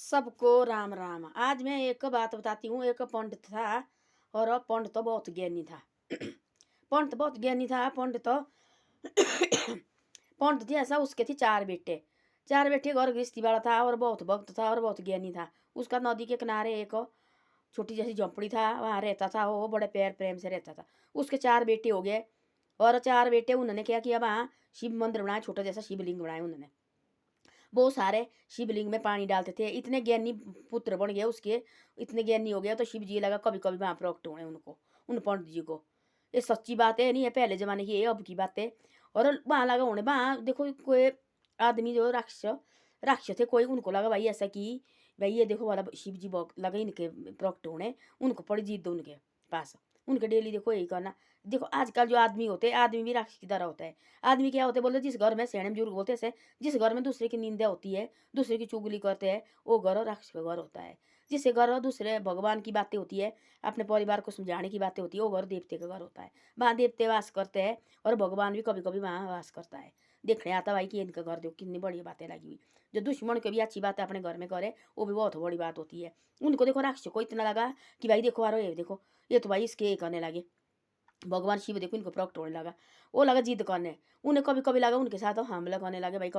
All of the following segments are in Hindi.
सबको राम राम। आज मैं एक बात बताती हूँ। एक पंडित था और पंडित तो बहुत ज्ञानी था। पंडित बहुत ज्ञानी था। पंडित थी ऐसा, उसके थी चार बेटे। चार बेटे और गृहस्थी वाला था और बहुत भक्त था और बहुत ज्ञानी था। उसका नदी के किनारे एक छोटी जैसी झोंपड़ी था, वहाँ रहता था। वो बड़े प्यार प्रेम से रहता था। उसके चार बेटे हो गए और चार बेटे उन्होंने क्या किया, वहाँ शिव मंदिर बनाया, छोटा जैसा शिवलिंग बनाया उन्होंने। बहुत सारे शिवलिंग में पानी डालते थे। इतने ज्ञानी पुत्र बन गए उसके, इतने ज्ञानी हो गया। तो शिव जी लगा कभी कभी वहाँ प्रकट होने उनको, उन पंडित जी को। ये सच्ची बात है, नहीं है पहले जमाने की, ये अब की बात है। और वहाँ लगा होने, वहाँ देखो कोई आदमी जो राक्षस थे कोई, उनको लगा भाई ऐसा कि भाई ये देखो वाला शिव जी लगा इनके प्रकट होने, उनको पड़ी जीत उनके पास। उनके डेली देखो यही करना। देखो आजकल जो आदमी होते हैं, आदमी भी राक्षस की तरह होता है। आदमी क्या होते हैं बोलते, जिस घर में सियाने बुजुर्ग बोलते हैं, जिस घर में दूसरे की निंदा होती है, दूसरे की चुगली करते हैं, वो घर राक्षस का घर होता है। जिससे घर दूसरे भगवान की बातें होती है, अपने परिवार को समझाने की बातें होती है, वो घर देवते का घर होता है। वहाँ देवते वास करते हैं और भगवान भी कभी कभी वहाँ वास करता है। देखने आता भाई कि इनका घर देखो कितनी बड़ी बातें लगी हुई। जो दुश्मन को भी अच्छी बात अपने घर में करे, वो भी बहुत बड़ी बात होती है। उनको देखो राक्षस को इतना लगा कि भाई देखो यारो, ये देखो ये तो भाई इसके करने लगे। भगवान शिव देखो इनको प्रकट होने लगा, वो लगा जिद करने। उन्हें कभी कभी लगा उनके साथ हमला करने लगे भाई,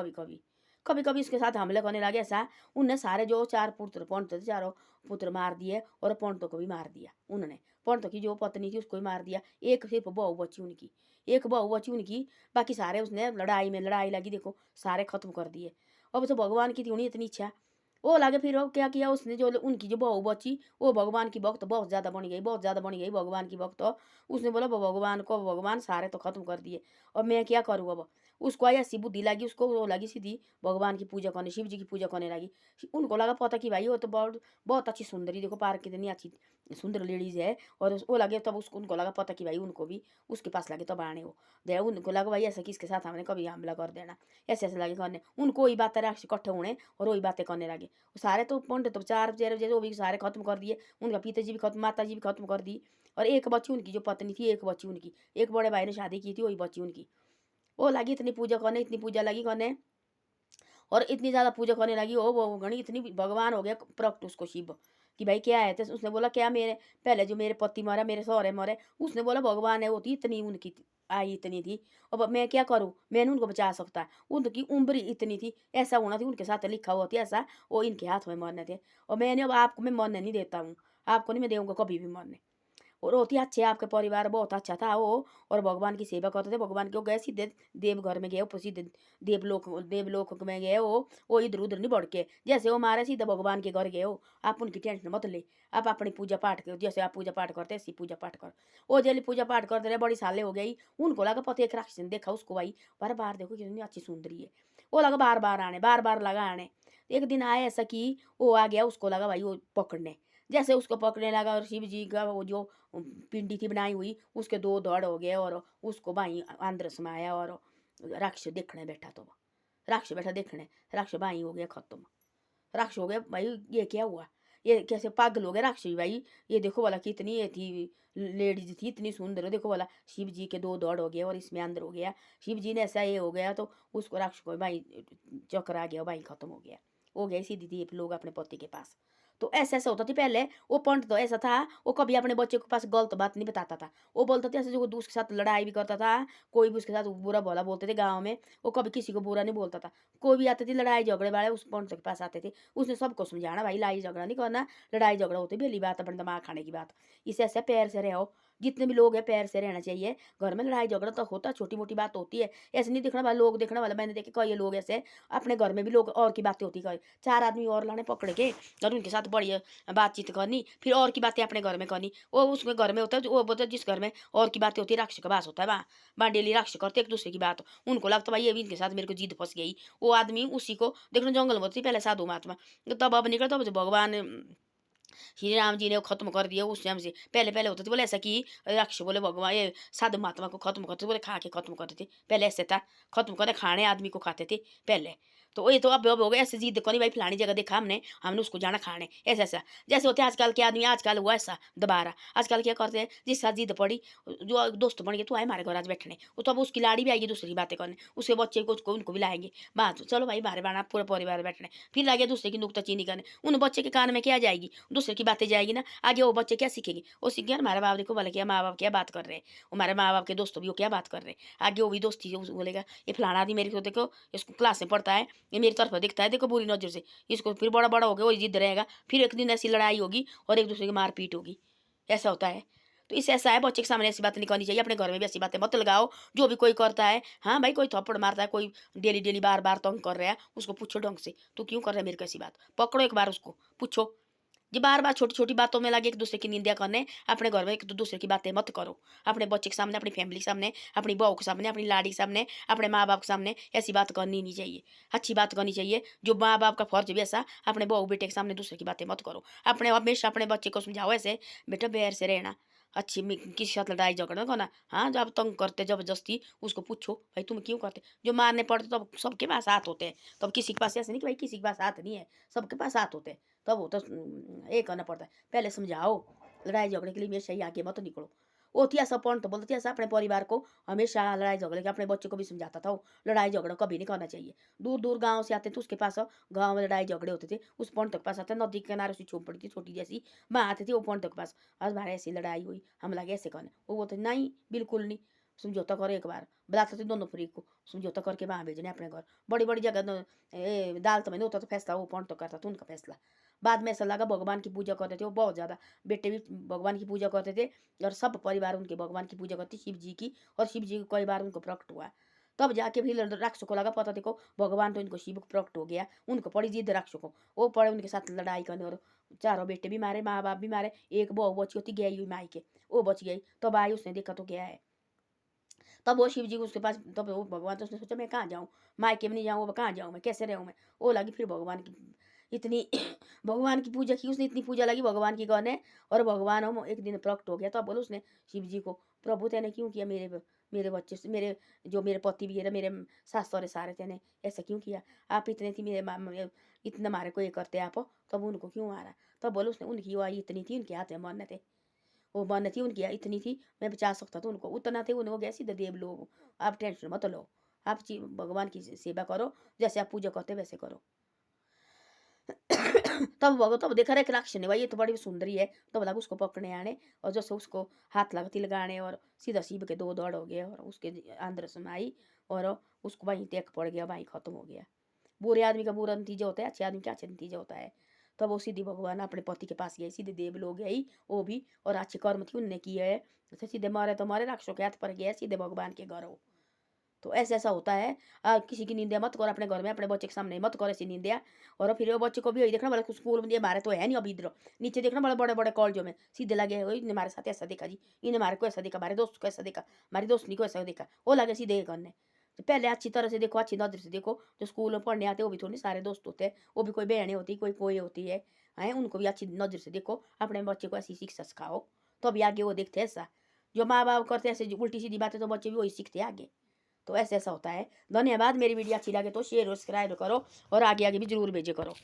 कभी कभी इसके साथ हमला करने लगे। ऐसा उनने सारे जो चार पुत्र पंडित थे, चारों पुत्र मार दिए और पंडितों को भी मार दिया उन्होंने। पंडितों की जो पत्नी थी उसको भी मार दिया। एक सिर्फ बहू बची उनकी, एक बहू बची उनकी। बाकी सारे उसने लड़ाई लगी देखो, सारे खत्म कर दिए। अब तो भगवान की थी उन्हें इतनी इच्छा, वो लगे फिर वो क्या किया उसने, जो उनकी जो बहू बची वो भगवान की भक्त बहुत ज़्यादा बन गई, बहुत ज़्यादा बन गई भगवान की भक्त। उसने बोला भगवान को, भगवान सारे तो खत्म कर दिए, अब मैं क्या करूँ। अब उसको आई ऐसी बुद्धि लगी, उसको वो लगी सीधी भगवान की पूजा करने, शिव जी की पूजा करने लगी। उनको लगा पता कि भाई वो तो बहुत बहुत अच्छी सुंदरी, देखो पार्क कितनी अच्छी सुंदर लेडीज है। और वो लगे तब उसको, उनको लगा पता कि भाई उनको भी उसके पास लगे तब आने वो दे। उनको लगा भाई ऐसा किसके साथ हमने कभी हमला कर देना, ऐसे ऐसे लगे करने। उनको वही बातें राक्षस इकट्ठे होने और वही बातें करने लगे। सारे तो पंडित तो चार चेहरे जैसे वो भी सारे खत्म कर दिए। उनका पिताजी भी खत्म, माता जी भी खत्म कर दी। और एक बच्ची उनकी जो पत्नी थी, एक बच्ची उनकी, एक बड़े भाई ने शादी की थी, वही बच्ची उनकी। वो लगी इतनी पूजा करने, इतनी पूजा लगी करने और इतनी ज़्यादा पूजा करने लगी। वो गणी इतनी भगवान हो गया प्रकट उसको शिव कि भाई क्या है। तो उसने बोला क्या मेरे पहले जो मेरे पति मरा, मेरे सहुरे मरे, उसने बोला भगवान है वो थी इतनी उनकी आई इतनी थी। अब मैं क्या करूँ, मैंने उनको बचा सकता। उनकी उम्र इतनी थी, ऐसा होना थी उनके साथ लिखा हुआ था ऐसा, वो इनके हाथ में मरने थे। और मैंने अब आपको मैं मरने नहीं देता हूँ, आपको नहीं मैं देऊँगा कभी भी मरने। और बहुत ही अच्छे, आपके परिवार बहुत अच्छा था वो। और भगवान की सेवा करते थे। भगवान के वो गए सीधे देवघर में गए, प्रसिद्ध देवलोक में गए वो इधर उधर नहीं बढ़ के। जैसे वो मारे सीधे भगवान के घर गए हो। आप उनकी टेंशन मत ले, आप अपनी पूजा पाठ करो, जैसे आप पूजा पाठ करते ऐसी पूजा पाठ करो। वो जल्दी पूजा पाठ करते रहे, बड़ी सालें हो गई। उनको लगा पता एक राक्षस ने देखा उसको भाई, बार बार देखो कितनी अच्छी सुंदरी है। वो लगा बार बार आने, बार बार लगा आने। एक दिन आया ऐसा कि वो आ गया, उसको लगा भाई वो पकड़ने। जैसे उसको पकड़ने लगा और शिव जी का वो जो पिंडी थी बनाई हुई, उसके दो धड़ हो गए और उसको भाई अंदर समाया। और राक्षस देखने बैठा, तो राक्षस बैठा देखने, राक्षस भाई हो गया खत्म। राक्षस हो गया भाई, ये क्या हुआ, ये कैसे पागल हो गए राक्षस भाई। ये देखो वाला कितनी ये थी लेडीज थी इतनी सुंदर, देखो वाला शिव जी के दो धड़ हो गए और इसमें अंदर हो गया। शिव जी ने ऐसा ये हो गया तो उसको राक्षस को भाई चक्कर आ गया भाई, खत्म हो गया। हो गया सीधी थी लोग अपने पति के पास। तो ऐसा ऐसा होता थी पहले। वो पंडित तो ऐसा था, वो कभी अपने बच्चे के पास गलत बात नहीं बताता था। वो बोलता था ऐसे, जो उसके साथ लड़ाई भी करता था, कोई भी उसके साथ बुरा भला बोलते थे गाँव में, वो कभी किसी को बुरा नहीं बोलता था। कोई भी आते थे लड़ाई झगड़े वाले, उस पंडित के पास आते थे, उसने सबको समझाना भाई लड़ाई झगड़ा नहीं करना। लड़ाई झगड़ा होती बेली बात, अपने दिमाग खाने की बात। इसे ऐसे प्यार से रहो, जितने भी लोग हैं प्यार से रहना चाहिए। घर में लड़ाई झगड़ा तो होता, छोटी मोटी बात होती है, ऐसे नहीं देखना वाला, लोग देखने वाला। मैंने देखे कई लोग ऐसे अपने घर में भी लोग और की बातें होती, कई चार आदमी और लाने पकड़ के और उनके साथ बड़ी बातचीत करनी, फिर और की बातें अपने घर में करनी। वो उसमें घर में होता है, वो बोलता है जिस घर में और की बातें होती है राक्षस का वास होता है, वहाँ वहाँ डेली राक्षस करते एक दूसरे की बात। उनको लगता भाई ये भी इनके साथ मेरे को जिद फंस गई। वो आदमी उसी को देखना जंगल में होती पहले साधु महात्मा, तब अब निकलता अब भगवान श्री राम जी ने वो खत्म कर दिया उस टाइम से। पहले पहले होते थे बोले ऐसा कि राक्षस बोले भगवान ये साधु महात्मा को खत्म करते थे, बोले खा के खत्म करते थे। पहले ऐसे था, खत्म करे खाने आदमी को खाते थे पहले। तो ये तो अब हो गया ऐसे जिद करी भाई फलानी जगह देखा हमने हमने उसको जाना खाने ऐसा ऐसा। जैसे होते हैं आजकल के आदमी, आजकल हुआ ऐसा दोबारा। आजकल क्या करते हैं, जिस साथ जिद पड़ी, जो दोस्त बन गए तू आए हमारे घर आज बैठने, वो तो अब उसकी लाड़ी भी आएगी दूसरी बातें करने, उसके बच्चे को उसको उनको भी लाएंगे बात, चलो भाई हमारे बाना पूरा परिवार बैठने, फिर लगे दूसरे की नुक्ताचीनी करने। उन बच्चे के कान में क्या जाएगी, दूसरे की बातें जाएगी ना, आगे वो बच्चे क्या सीखेंगे, वो सीखेंगे हमारे बाप देखो भले क्या माँ बाप क्या बात कर रहे हैं, हमारे माँ बाप के दोस्तों भी वो क्या बात कर रहे हैं, आगे वो भी दोस्ती बोलेगा ये फलाना आदमी मेरे को देखो, इसको क्लास में पढ़ता है, ये मेरी तरफ दिखता है देखो बुरी नज़र से, इसको फिर बड़ा बड़ा हो गया वही जिद रहेगा, फिर एक दिन ऐसी लड़ाई होगी और एक दूसरे की मारपीट होगी, ऐसा होता है। तो इससे ऐसा है बच्चे के सामने ऐसी बातें नहीं करनी चाहिए, अपने घर में भी ऐसी बातें मत लगाओ। जो भी कोई करता है, हाँ भाई कोई थप्पड़ मारता है, कोई डेली डेली बार बार तंग कर रहा है, उसको पूछो ढंग से तू क्यों कर रहा है मेरे को ऐसी बात, पकड़ो एक बार उसको पूछो। ये बार बार छोटी छोटी बातों में लगे एक दूसरे की निंदा करने, अपने घर में एक दूसरे की बातें मत करो। अपने बच्चे के सामने, अपनी फैमिली के सामने, अपनी बहू के सामने, अपनी लाड़ी के सामने, अपने माँ बाप के सामने ऐसी बात करनी नहीं चाहिए। अच्छी बात करनी चाहिए, जो माँ बाप का फर्ज भी ऐसा, अपने बहू बेटे के सामने दूसरे की बातें मत करो। अपने हमेशा अपने बच्चे को समझाओ ऐसे, बेटा बैर से रहना, अच्छी किसी के साथ लड़ाई झगड़ा करना। हाँ जब तंग करते जबरदस्ती उसको पूछो भाई तुम क्यों करते, जो मारने पड़ते तब सबके पास हाथ होते हैं, तब किसी के पास ऐसे नहीं कि भाई किसी के पास हाथ नहीं है, सबके पास हाथ होते हैं, तब वो तो ये करना पड़ता है। पहले समझाओ, लड़ाई झगड़े के लिए हमेशा ही आगे मत निकलो। वो थी ऐसा पॉइंट तो बोलती ऐसा अपने परिवार को हमेशा लड़ाई झगड़े के, अपने बच्चों को भी समझाता था वो, लड़ाई झगड़ा कभी नहीं करना चाहिए। दूर दूर गाँव से आते थे उसके पास, गाँव में लड़ाई झगड़े होते थे, उस पॉइंट तक पास आते, नदी के किनारे उसकी झोपड़ी थी छोटी जैसी, वहाँ आते थे वो पॉइंट तक पास, आज हमारे ऐसी लड़ाई हुई हम लगे ऐसे करने, वो बोलते नहीं बिल्कुल नहीं, समझौता करो एक बार, बताते थे दोनों फ्री को समझौता करके वहाँ भेजने अपने घर। बड़ी बड़ी जगह दालत में नहीं होता तो फैसला वो पॉइंट तो करता था उनका फैसला। बाद में ऐसा लगा भगवान की पूजा करते थे वो बहुत ज़्यादा, बेटे भी भगवान की पूजा करते थे और सब परिवार उनके भगवान की पूजा करती शिव जी की, और शिव जी को कई बार उनको प्रकट हुआ। तब जाके भी राक्षसों को लगा पता देखो भगवान तो इनको शिव को प्रकट हो गया, उनको पड़ी जिद राक्षसों को, वो पड़े उनके साथ लड़ाई करने, और चारों बेटे भी मारे, माँ बाप भी मारे, एक बहू बची होती गई हुई माई के, वो बच गई। तब आई उसने देखा तो गया है, तब वो शिव जी उसके पास, तब वो भगवान तो उसने सोचा मैं कहाँ जाऊँ, मायके में नहीं जाऊँ, वो कहाँ जाऊँ मैं, कैसे रहूँ मैं। वो लगी फिर भगवान की इतनी भगवान की पूजा की उसने, इतनी पूजा लगी भगवान की करने, और भगवान हम एक दिन प्रकट हो गया। तब बोलो उसने शिव जी को, प्रभु तेने क्यों किया मेरे बच्चे से, मेरे जो मेरे पति भी है मेरे सास सौरे सारे तेने ऐसा क्यों किया, आप इतने थी इतना मारे को ये करते आप, तब उनको क्यों मारा। तब बोलो उसने उनकी वो आई इतनी थी, उनके हाथ में मरने थे, वो मन थी उनकी इतनी थी, मैं बचा सकता था उनको, उतना थे उन्हें हो गया सीधे देव लोग। आप टेंशन मत लो, आप भगवान की सेवा करो, जैसे आप पूजा करते वैसे करो। तब देखा रहे राक्षस ने भाई ये तो बड़ी सुंदरी है, तब लगा उसको पकड़ने आने, और जैसे उसको हाथ लगती लगाने, और सीधा शिव के दो दौड़ हो गए, और उसके अंदर समाई, और उसको वहीं टेक पड़ गया, वहीं खत्म हो गया। बुरे आदमी का बुरा नतीजा होता है, अच्छे आदमी का अच्छा नतीजा होता है। तब वो सीधी भगवान अपने पति के पास गई, सीधे देव लोग गई वो भी, और अच्छे कर्म थी उनने किए है, तो सीधे मारे तो मारे, राक्षसों के हाथ पर गया, सीधे भगवान के घर हो। तो ऐसा ऐसा होता है। किसी की निंदा मत करो, अपने घर में अपने बच्चे के सामने मत करो ऐसी निंदा। और फिर वो बच्चे को भी वही देखना बड़ा स्कूल में, हमारे तो है नहीं अभी इधर, नीचे देखना बड़े बड़े बड़े कॉलेजों में सीधे लगे हुए, इन्हें हमारे साथ ऐसा देखा जी, इन्हें हमारे को ऐसा देखा, हमारे दोस्त को ऐसा देखा, हमारी दोस्तनी को ऐसा देखा, वो लगे सीधे करने। तो पहले अच्छी तरह से देखो, अच्छी नजर से देखो, जो स्कूल में पढ़ने आते हैं वो भी थोड़ी सारे दोस्त होते हैं, वो भी कोई बहनें होती, कोई कोई होती है, हैं उनको भी अच्छी नजर से देखो, अपने बच्चे को ऐसी शिक्षा सिखाओ, तो अभी आगे वो देखते हैं ऐसा। जो माँ बाप करते हैं ऐसे उल्टी सीधी बातें, तो बच्चे भी वही सीखते हैं आगे। तो ऐसा ऐसा होता है। धन्यवाद। मेरी वीडियो अच्छी लगे तो शेयर और सब्सक्राइब करो, और आगे आगे भी जरूर भेजे करो।